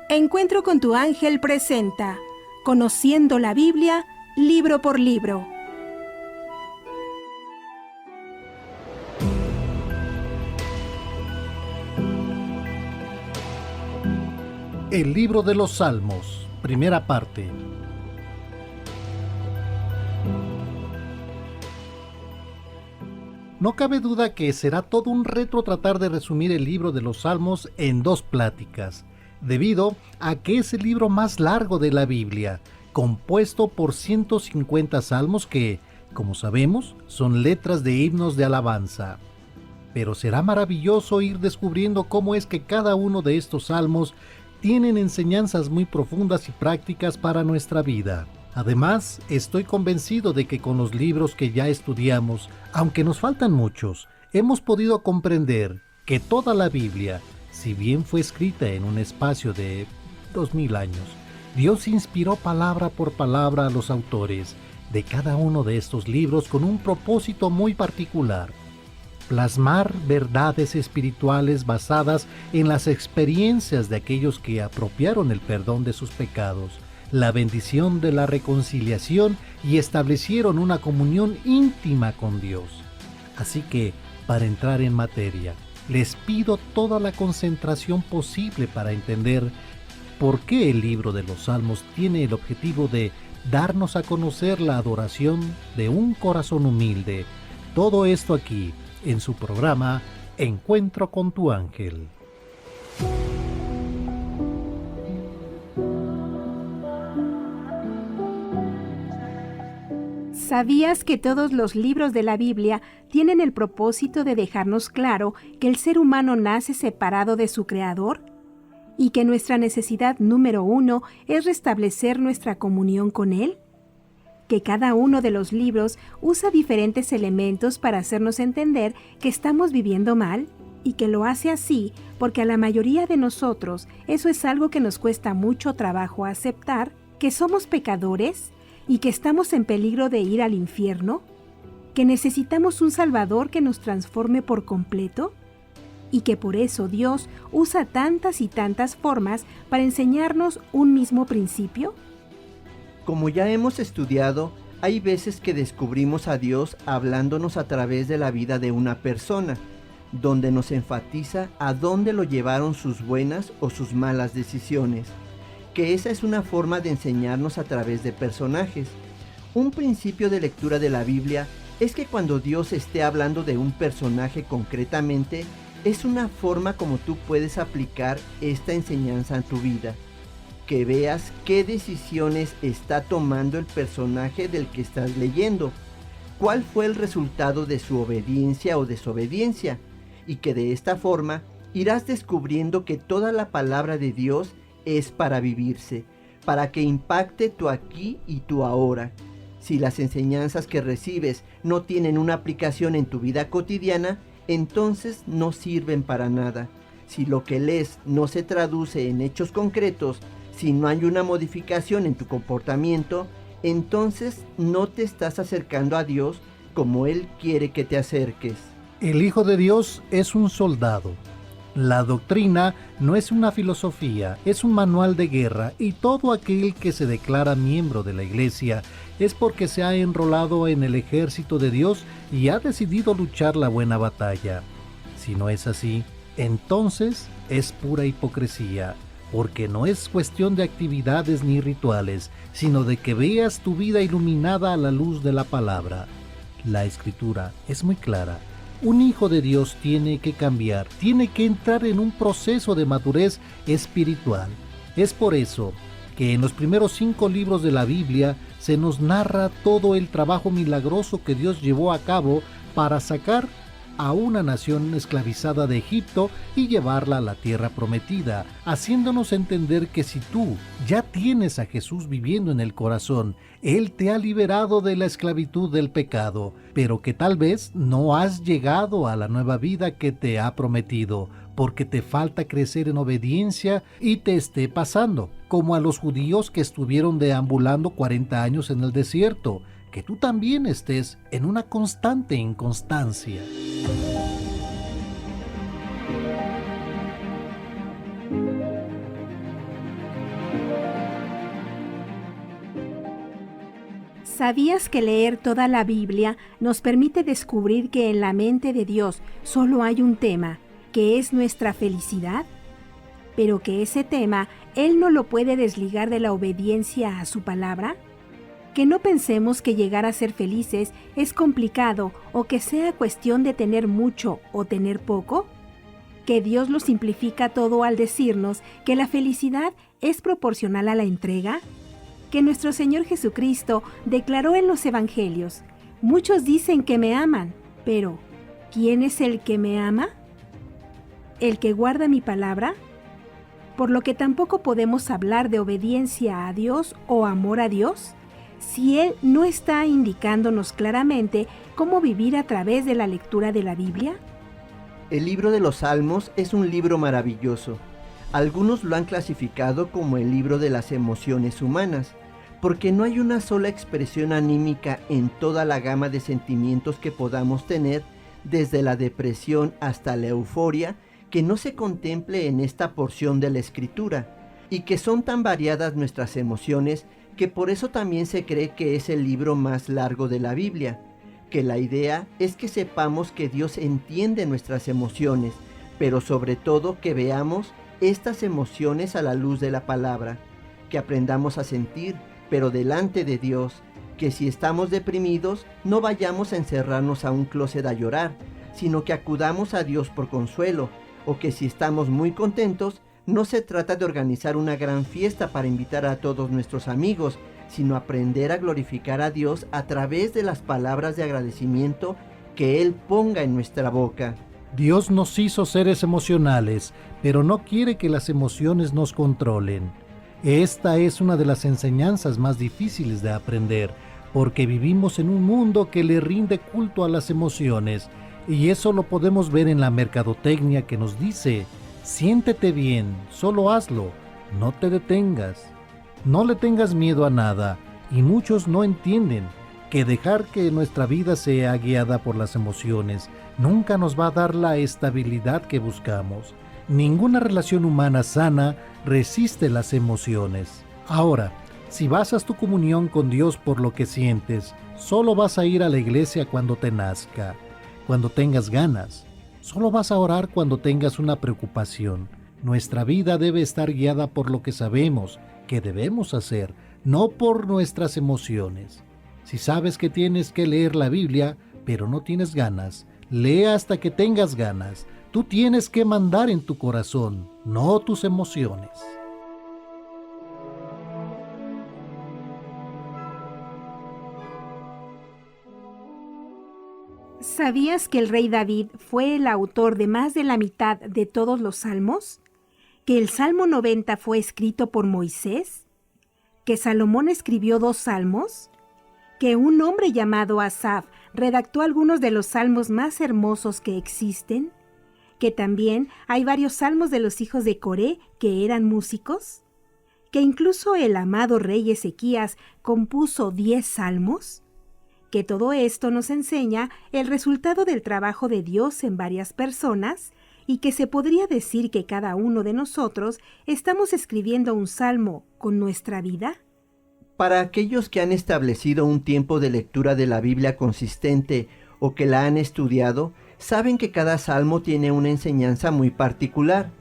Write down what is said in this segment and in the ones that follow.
Encuentro con tu ángel presenta Conociendo la Biblia, libro por libro. El libro de los Salmos, primera parte. No cabe duda que será todo un reto tratar de resumir el libro de los Salmos en 2 pláticas, debido a que es el libro más largo de la Biblia, compuesto por 150 salmos que, como sabemos, son letras de himnos de alabanza. Pero será maravilloso ir descubriendo cómo es que cada uno de estos salmos tienen enseñanzas muy profundas y prácticas para nuestra vida. Además, estoy convencido de que con los libros que ya estudiamos, aunque nos faltan muchos, hemos podido comprender que toda la Biblia, si bien fue escrita en un espacio de 2000 años, Dios inspiró palabra por palabra a los autores de cada uno de estos libros con un propósito muy particular: plasmar verdades espirituales basadas en las experiencias de aquellos que apropiaron el perdón de sus pecados, la bendición de la reconciliación y establecieron una comunión íntima con Dios. Así que, para entrar en materia, les pido toda la concentración posible para entender por qué el libro de los Salmos tiene el objetivo de darnos a conocer la adoración de un corazón humilde. Todo esto aquí, en su programa Encuentro con tu ángel. ¿Sabías que todos los libros de la Biblia tienen el propósito de dejarnos claro que el ser humano nace separado de su Creador? ¿Y que nuestra necesidad número 1 es restablecer nuestra comunión con Él? Que cada uno de los libros usa diferentes elementos para hacernos entender que estamos viviendo mal, y que lo hace así porque a la mayoría de nosotros eso es algo que nos cuesta mucho trabajo aceptar, que somos pecadores y que estamos en peligro de ir al infierno, que necesitamos un Salvador que nos transforme por completo, y que por eso Dios usa tantas y tantas formas para enseñarnos un mismo principio. Como ya hemos estudiado, hay veces que descubrimos a Dios hablándonos a través de la vida de una persona, donde nos enfatiza a dónde lo llevaron sus buenas o sus malas decisiones, que esa es una forma de enseñarnos a través de personajes. Un principio de lectura de la Biblia es que cuando Dios esté hablando de un personaje concretamente, es una forma como tú puedes aplicar esta enseñanza en tu vida. Que veas qué decisiones está tomando el personaje del que estás leyendo, cuál fue el resultado de su obediencia o desobediencia, y que de esta forma irás descubriendo que toda la palabra de Dios es para vivirse, para que impacte tu aquí y tu ahora. Si las enseñanzas que recibes no tienen una aplicación en tu vida cotidiana, entonces no sirven para nada. Si lo que lees no se traduce en hechos concretos, si no hay una modificación en tu comportamiento, entonces no te estás acercando a Dios como Él quiere que te acerques. El Hijo de Dios es un soldado. La doctrina no es una filosofía, es un manual de guerra, y todo aquel que se declara miembro de la Iglesia es porque se ha enrolado en el ejército de Dios y ha decidido luchar la buena batalla. Si no es así, entonces es pura hipocresía, porque no es cuestión de actividades ni rituales, sino de que veas tu vida iluminada a la luz de la palabra. La Escritura es muy clara. Un hijo de Dios tiene que cambiar, tiene que entrar en un proceso de madurez espiritual. Es por eso que en los primeros 5 libros de la Biblia se nos narra todo el trabajo milagroso que Dios llevó a cabo para sacar a una nación esclavizada de Egipto y llevarla a la tierra prometida, haciéndonos entender que si tú ya tienes a Jesús viviendo en el corazón, Él te ha liberado de la esclavitud del pecado, pero que tal vez no has llegado a la nueva vida que te ha prometido, porque te falta crecer en obediencia y te esté pasando, como a los judíos que estuvieron deambulando 40 años en el desierto, que tú también estés en una constante inconstancia. ¿Sabías que leer toda la Biblia nos permite descubrir que en la mente de Dios solo hay un tema, que es nuestra felicidad? Pero que ese tema Él no lo puede desligar de la obediencia a su palabra. Que no pensemos que llegar a ser felices es complicado o que sea cuestión de tener mucho o tener poco. Que Dios lo simplifica todo al decirnos que la felicidad es proporcional a la entrega. Que nuestro Señor Jesucristo declaró en los Evangelios: muchos dicen que me aman, pero ¿quién es el que me ama? ¿El que guarda mi palabra? Por lo que tampoco podemos hablar de obediencia a Dios o amor a Dios si Él no está indicándonos claramente cómo vivir a través de la lectura de la Biblia. El libro de los Salmos es un libro maravilloso. Algunos lo han clasificado como el libro de las emociones humanas, porque no hay una sola expresión anímica en toda la gama de sentimientos que podamos tener, desde la depresión hasta la euforia, que no se contemple en esta porción de la Escritura, y que son tan variadas nuestras emociones que por eso también se cree que es el libro más largo de la Biblia. Que la idea es que sepamos que Dios entiende nuestras emociones, pero sobre todo que veamos estas emociones a la luz de la palabra, que aprendamos a sentir, pero delante de Dios, que si estamos deprimidos no vayamos a encerrarnos a un closet a llorar, sino que acudamos a Dios por consuelo, o que si estamos muy contentos, no se trata de organizar una gran fiesta para invitar a todos nuestros amigos, sino aprender a glorificar a Dios a través de las palabras de agradecimiento que Él ponga en nuestra boca. Dios nos hizo seres emocionales, pero no quiere que las emociones nos controlen. Esta es una de las enseñanzas más difíciles de aprender, porque vivimos en un mundo que le rinde culto a las emociones, y eso lo podemos ver en la mercadotecnia que nos dice: siéntete bien, solo hazlo, no te detengas. No le tengas miedo a nada, y muchos no entienden que dejar que nuestra vida sea guiada por las emociones nunca nos va a dar la estabilidad que buscamos. Ninguna relación humana sana resiste las emociones. Ahora, si basas tu comunión con Dios por lo que sientes, solo vas a ir a la iglesia cuando te nazca, cuando tengas ganas. Solo vas a orar cuando tengas una preocupación. Nuestra vida debe estar guiada por lo que sabemos que debemos hacer, no por nuestras emociones. Si sabes que tienes que leer la Biblia, pero no tienes ganas, lee hasta que tengas ganas. Tú tienes que mandar en tu corazón, no tus emociones. ¿Sabías que el rey David fue el autor de más de la mitad de todos los salmos? ¿Que el Salmo 90 fue escrito por Moisés? ¿Que Salomón escribió 2 salmos? ¿Que un hombre llamado Asaf redactó algunos de los salmos más hermosos que existen? ¿Que también hay varios salmos de los hijos de Coré que eran músicos? ¿Que incluso el amado rey Ezequías compuso 10 salmos? Que todo esto nos enseña el resultado del trabajo de Dios en varias personas, y que se podría decir que cada uno de nosotros estamos escribiendo un salmo con nuestra vida. Para aquellos que han establecido un tiempo de lectura de la Biblia consistente o que la han estudiado, saben que cada salmo tiene una enseñanza muy particular,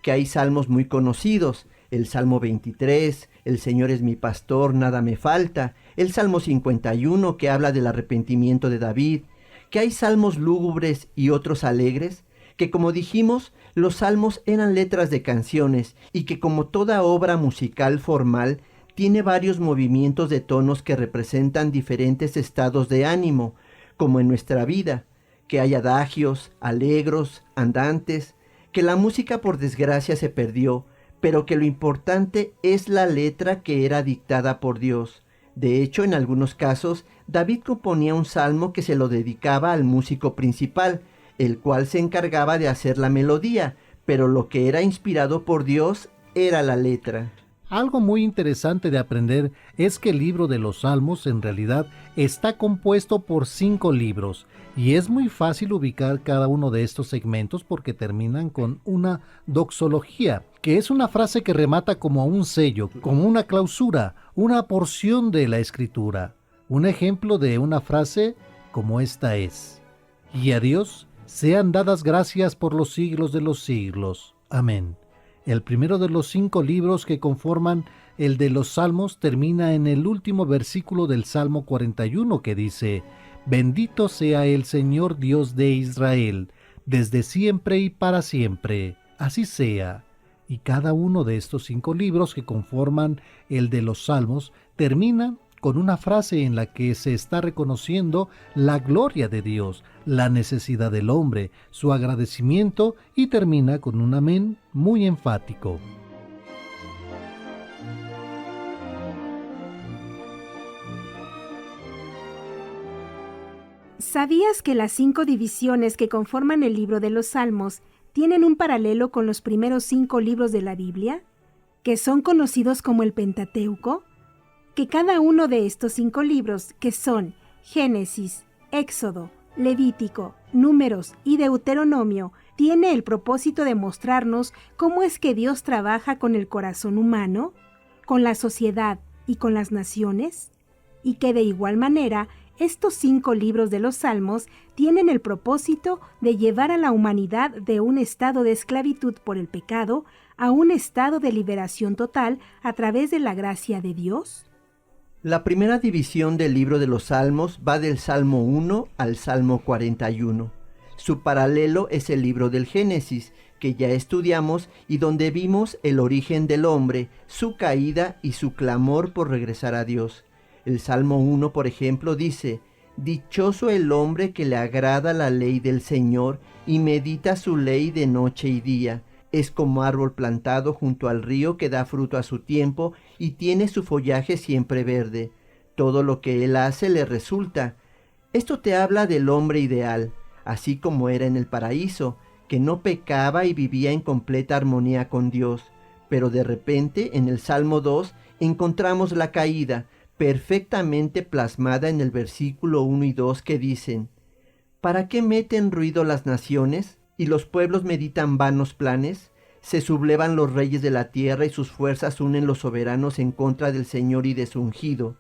que hay salmos muy conocidos: el Salmo 23, el Señor es mi pastor, nada me falta, el Salmo 51, que habla del arrepentimiento de David, que hay salmos lúgubres y otros alegres, que como dijimos, los salmos eran letras de canciones, y que como toda obra musical formal, tiene varios movimientos de tonos que representan diferentes estados de ánimo, como en nuestra vida, que hay adagios, alegros, andantes, que la música por desgracia se perdió, pero que lo importante es la letra que era dictada por Dios. De hecho, en algunos casos, David componía un salmo que se lo dedicaba al músico principal, el cual se encargaba de hacer la melodía, pero lo que era inspirado por Dios era la letra. Algo muy interesante de aprender es que el libro de los Salmos en realidad está compuesto por 5 libros, y es muy fácil ubicar cada uno de estos segmentos porque terminan con una doxología, que es una frase que remata como un sello, como una clausura, una porción de la escritura. Un ejemplo de una frase como esta es: y a Dios sean dadas gracias por los siglos de los siglos. Amén. El primero de los 5 libros que conforman el de los Salmos termina en el último versículo del Salmo 41 que dice: bendito sea el Señor Dios de Israel, desde siempre y para siempre. Así sea. Y cada uno de estos 5 libros que conforman el de los Salmos termina con una frase en la que se está reconociendo la gloria de Dios, la necesidad del hombre, su agradecimiento, y termina con un amén muy enfático. ¿Sabías que las 5 divisiones que conforman el libro de los Salmos tienen un paralelo con los primeros 5 libros de la Biblia, que son conocidos como el Pentateuco? Que cada uno de estos 5 libros, que son Génesis, Éxodo, Levítico, Números y Deuteronomio, tiene el propósito de mostrarnos cómo es que Dios trabaja con el corazón humano, con la sociedad y con las naciones, y que de igual manera estos 5 libros de los Salmos tienen el propósito de llevar a la humanidad de un estado de esclavitud por el pecado a un estado de liberación total a través de la gracia de Dios. La primera división del libro de los Salmos va del Salmo 1 al Salmo 41. Su paralelo es el libro del Génesis, que ya estudiamos y donde vimos el origen del hombre, su caída y su clamor por regresar a Dios. El Salmo 1, por ejemplo, dice: dichoso el hombre que le agrada la ley del Señor y medita su ley de noche y día. Es como árbol plantado junto al río que da fruto a su tiempo y tiene su follaje siempre verde. Todo lo que él hace le resulta. Esto te habla del hombre ideal, así como era en el paraíso, que no pecaba y vivía en completa armonía con Dios. Pero de repente, en el Salmo 2, encontramos la caída, perfectamente plasmada en el versículo 1 y 2 que dicen: ¿para qué meten ruido las naciones? ¿Y los pueblos meditan vanos planes? Se sublevan los reyes de la tierra y sus fuerzas unen los soberanos en contra del Señor y de su ungido.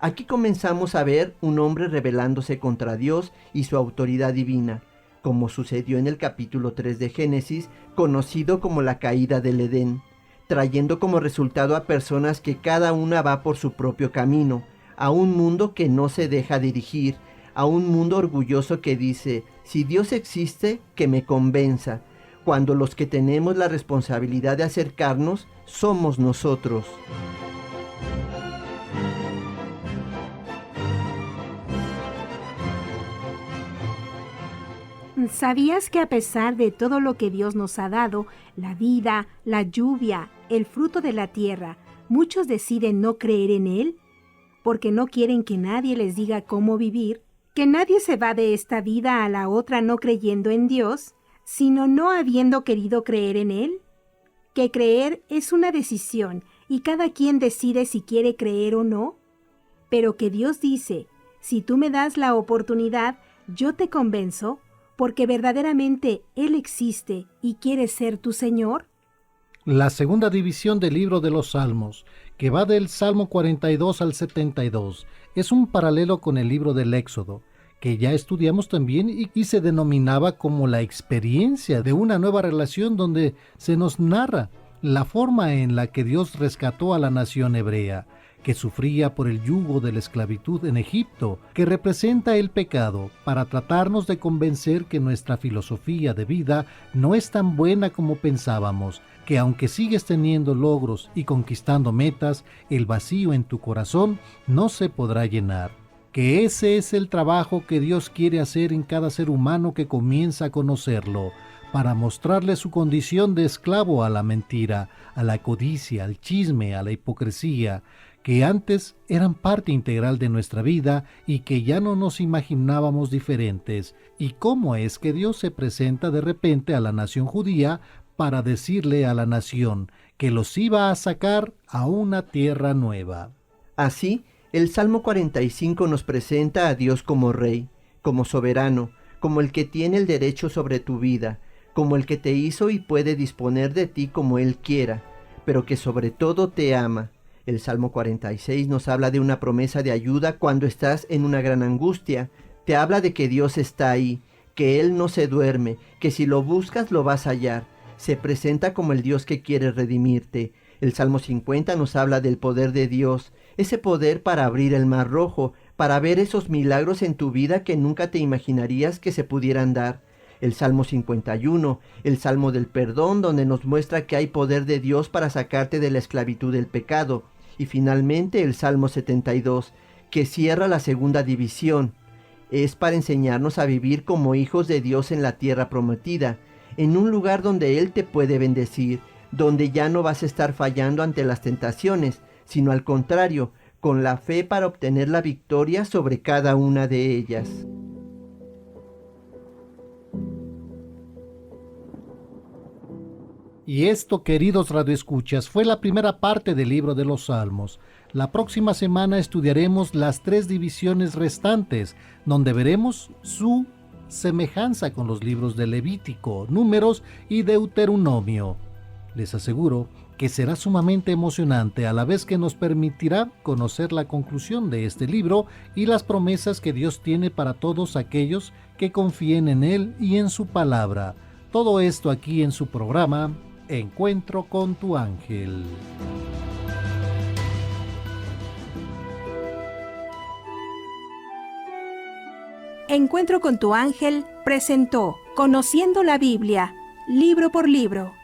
Aquí comenzamos a ver un hombre rebelándose contra Dios y su autoridad divina, como sucedió en el capítulo 3 de Génesis, conocido como la caída del Edén, trayendo como resultado a personas que cada una va por su propio camino, a un mundo que no se deja dirigir, a un mundo orgulloso que dice: si Dios existe, que me convenza, cuando los que tenemos la responsabilidad de acercarnos somos nosotros. ¿Sabías que a pesar de todo lo que Dios nos ha dado, la vida, la lluvia, el fruto de la tierra, muchos deciden no creer en Él? Porque no quieren que nadie les diga cómo vivir, que nadie se va de esta vida a la otra no creyendo en Dios, sino no habiendo querido creer en Él. Que creer es una decisión y cada quien decide si quiere creer o no. Pero que Dios dice: si tú me das la oportunidad, yo te convenzo, porque verdaderamente Él existe y quiere ser tu Señor. La segunda división del libro de los Salmos, que va del Salmo 42 al 72, es un paralelo con el libro del Éxodo, que ya estudiamos también y se denominaba como la experiencia de una nueva relación, donde se nos narra la forma en la que Dios rescató a la nación hebrea, que sufría por el yugo de la esclavitud en Egipto, que representa el pecado, para tratarnos de convencer que nuestra filosofía de vida no es tan buena como pensábamos, que aunque sigues teniendo logros y conquistando metas, el vacío en tu corazón no se podrá llenar. Que ese es el trabajo que Dios quiere hacer en cada ser humano que comienza a conocerlo, para mostrarle su condición de esclavo a la mentira, a la codicia, al chisme, a la hipocresía, que antes eran parte integral de nuestra vida y que ya no nos imaginábamos diferentes, y cómo es que Dios se presenta de repente a la nación judía para decirle a la nación que los iba a sacar a una tierra nueva. Así, el Salmo 45 nos presenta a Dios como Rey, como soberano, como el que tiene el derecho sobre tu vida, como el que te hizo y puede disponer de ti como Él quiera, pero que sobre todo te ama, El Salmo 46 nos habla de una promesa de ayuda cuando estás en una gran angustia. Te habla de que Dios está ahí, que Él no se duerme, que si lo buscas lo vas a hallar. Se presenta como el Dios que quiere redimirte. El Salmo 50 nos habla del poder de Dios, ese poder para abrir el mar rojo, para ver esos milagros en tu vida que nunca te imaginarías que se pudieran dar. El Salmo 51, el Salmo del perdón, donde nos muestra que hay poder de Dios para sacarte de la esclavitud del pecado. Y finalmente el Salmo 72, que cierra la segunda división. Es para enseñarnos a vivir como hijos de Dios en la tierra prometida, en un lugar donde Él te puede bendecir, donde ya no vas a estar fallando ante las tentaciones, sino al contrario, con la fe para obtener la victoria sobre cada una de ellas. Y esto, queridos radioescuchas, fue la primera parte del libro de los Salmos. La próxima semana estudiaremos las 3 divisiones restantes, donde veremos su semejanza con los libros de Levítico, Números y Deuteronomio. Les aseguro que será sumamente emocionante, a la vez que nos permitirá conocer la conclusión de este libro y las promesas que Dios tiene para todos aquellos que confíen en Él y en su palabra. Todo esto aquí en su programa Encuentro con tu ángel. Encuentro con tu ángel presentó Conociendo la Biblia, libro por libro.